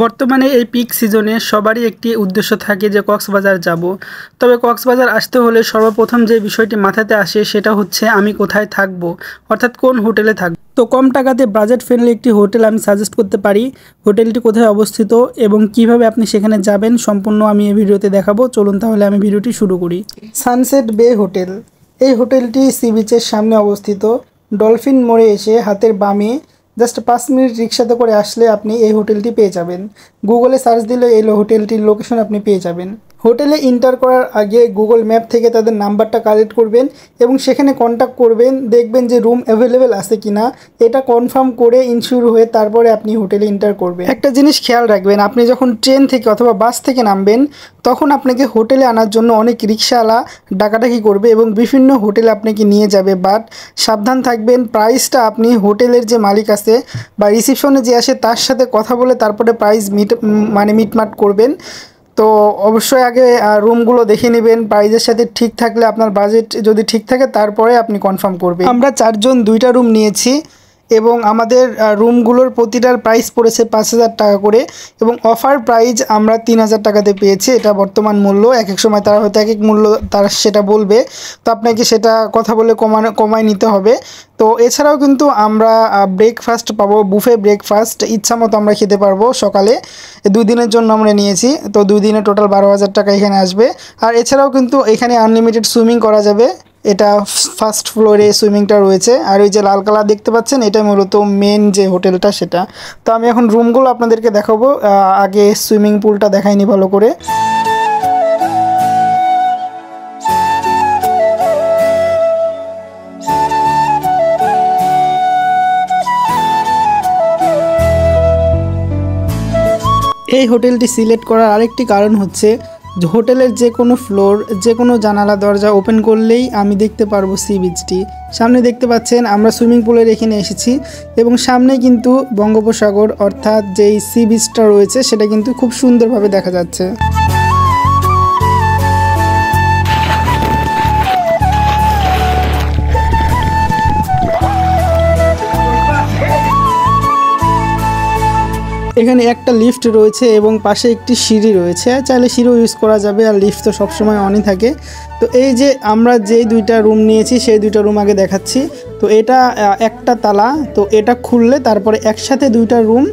বর্তমানে এই পিক সিজনে সবারই একটি উদ্দেশ্য থাকে যে কক্সবাজার যাব। তবে কক্সবাজার আসতে হলে সর্বপ্রথম যে বিষয়টি মাথাতে আসে সেটা হচ্ছে আমি কোথায় থাকব, অর্থাৎ কোন হোটেলে থাকব। তো কম টাকাতে বাজেট ফ্রেন্ডলি একটি হোটেল আমি সাজেস্ট করতে পারি। হোটেলটি কোথায় অবস্থিত এবং কিভাবে আপনি সেখানে যাবেন সম্পূর্ণ আমি এই ভিডিওতে দেখাবো। চলুন তাহলে আমি ভিডিওটি শুরু করি। সানসেট বে হোটেল, এই হোটেলটি সি বিচের সামনে অবস্থিত। ডলফিন মোড়ে এসে হাতের বামে জাস্ট 5 মিনিট রিক্সাতে করে আসলে আপনি এই হোটেলটি পেয়ে যাবেন। গুগলে সার্চ দিলে এই হোটেলটির লোকেশন আপনি পেয়ে যাবেন। হোটেলে এন্টার করার আগে গুগল ম্যাপ থেকে তাদের নাম্বারটা কালেক্ট করবেন এবং সেখানে কন্ট্যাক্ট করবেন। দেখবেন যে রুম অ্যাভেলেবেল আছে কিনা, এটা কনফার্ম করে ইনশিওর হয়ে তারপরে আপনি হোটেলে এন্টার করবেন। একটা জিনিস খেয়াল রাখবেন, আপনি যখন ট্রেন থেকে অথবা বাস থেকে নামবেন তখন আপনাকে হোটেলে আনার জন্য অনেক রিক্সাওয়ালা ডাকাডাকি করবে এবং বিভিন্ন হোটেলে আপনাকে নিয়ে যাবে। বাট সাবধান থাকবেন, প্রাইসটা আপনি হোটেলের যে মালিক আছে বা রিসিপশনে যে আসে তার সাথে কথা বলে তারপরে প্রাইস মিটমাট করবেন। তো অবশ্যই আগে রুমগুলো দেখে নেবেন, প্রাইজের সাথে ঠিক থাকলে আপনার বাজেট যদি ঠিক থাকে তারপরে আপনি কনফার্ম করবেন। আমরা 4 জন 2টা রুম নিয়েছি এবং আমাদের রুমগুলোর প্রতিটার প্রাইস পড়েছে 5,000 টাকা করে এবং অফার প্রাইস আমরা 3,000 টাকাতে পেয়েছি। এটা বর্তমান মূল্য, এক এক সময় তারা হয়তো এক এক মূল্য তারা সেটা বলবে, তো আপনাকে সেটা কথা বলে কমায় নিতে হবে। তো এছাড়াও কিন্তু আমরা ব্রেকফাস্ট পাবো, বুফে ব্রেকফাস্ট ইচ্ছা মতো আমরা খেতে পারবো সকালে। 2 দিনের জন্য আমরা নিয়েছি, তো 2 দিনে টোটাল 12,000 টাকা এখানে আসবে। আর এছাড়াও কিন্তু এখানে আনলিমিটেড সুইমিং করা যাবে। এটা ফার্স্ট ফ্লোরে সুইমিংটা রয়েছে। আর ওই যে লাল কালার দেখতে পাচ্ছেন এটা মূলত মেন যে হোটেলটা সেটা। তো আমি এখন রুমগুলো আপনাদেরকে দেখাবো, আগে সুইমিং পুলটা দেখাইনি ভালো করে। এই হোটেলটি সিলেক্ট করার আরেকটি কারণ হচ্ছে যে হোটেলের যে কোনো ফ্লোর, যে কোনো জানালা দরজা ওপেন করলেই আমি দেখতে পারবো সি বিচটি। সামনে দেখতে পাচ্ছেন আমরা সুইমিং পুলের এখানে এসেছি এবং সামনে কিন্তু বঙ্গোপসাগর অর্থাৎ যেই সি বিচটা রয়েছে সেটা কিন্তু খুব সুন্দরভাবে দেখা যাচ্ছে। এখানে একটা লিফট রয়েছে এবং পাশে একটি সিঁড়ি রয়েছে, চাইলে সিঁড়িও ইউজ করা যাবে, আর লিফট তো সবসময় অনই থাকে। তো এই যে আমরা যেই 2টা রুম নিয়েছি সেই 2টা রুম আগে দেখাচ্ছি। তো এটা একটা তালা, তো এটা খুললে তারপরে একসাথে 2টা রুম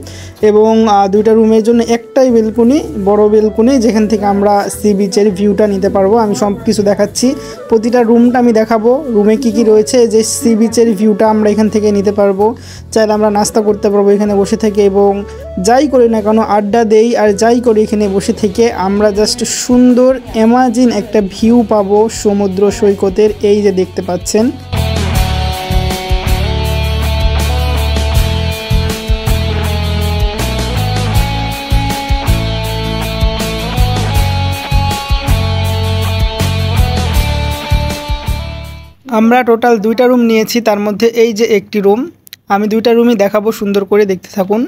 এবং 2টা রুমের জন্য একটাই বেলকুনি, বড় বেলকুনি, যেখান থেকে আমরা সি বিচের ভিউটা নিতে পারবো। আমি সব কিছু দেখাচ্ছি, প্রতিটা রুমটা আমি দেখাবো রুমে কি কি রয়েছে, যে সি বিচের ভিউটা আমরা এখান থেকে নিতে পারবো। চাইলে আমরা নাস্তা করতে পারবো এখানে বসে থেকে এবং যাই করি না কেন আড্ডা দেই আর যাই করি এখানে বসে থেকে আমরা জাস্ট সুন্দর অ্যামাজিন একটা ভিউ পাবো সমুদ্র সৈকতের। এই যে দেখতে পাচ্ছেন আমরা টোটাল 2টা রুম নিয়েছি, তার মধ্যে এই যে একটি রুম। আমি 2টা রুমই দেখাবো, সুন্দর করে দেখতে থাকুন।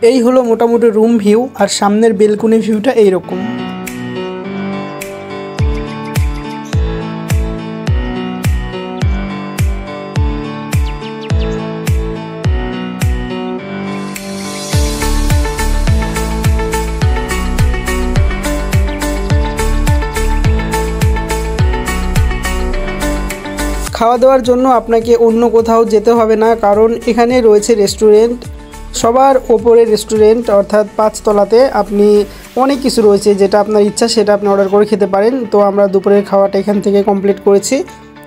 এই হলো মোটামুটি রুম ভিউ, আর সামনের বেলকনি ভিউটা এইরকম। খাওয়া দাওয়ার জন্য আপনাকে অন্য কোথাও যেতে হবে না, কারণ এখানে রয়েছে রেস্টুরেন্ট। সবার ওপরে রেস্টুরেন্ট, অর্থাৎ 5 তলাতে আপনি অনেক কিছু রয়েছে, যেটা আপনার ইচ্ছা সেটা আপনি অর্ডার করে খেতে পারেন। তো আমরা দুপুরের খাওয়াটা এখান থেকে কমপ্লিট করেছি।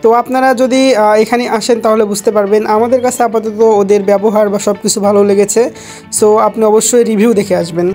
তো আপনারা যদি এখানে আসেন তাহলে বুঝতে পারবেন। আমাদের কাছে আপাতত ওদের ব্যবহার বা সব কিছু ভালো লেগেছে। সো আপনি অবশ্যই রিভিউ দেখে আসবেন।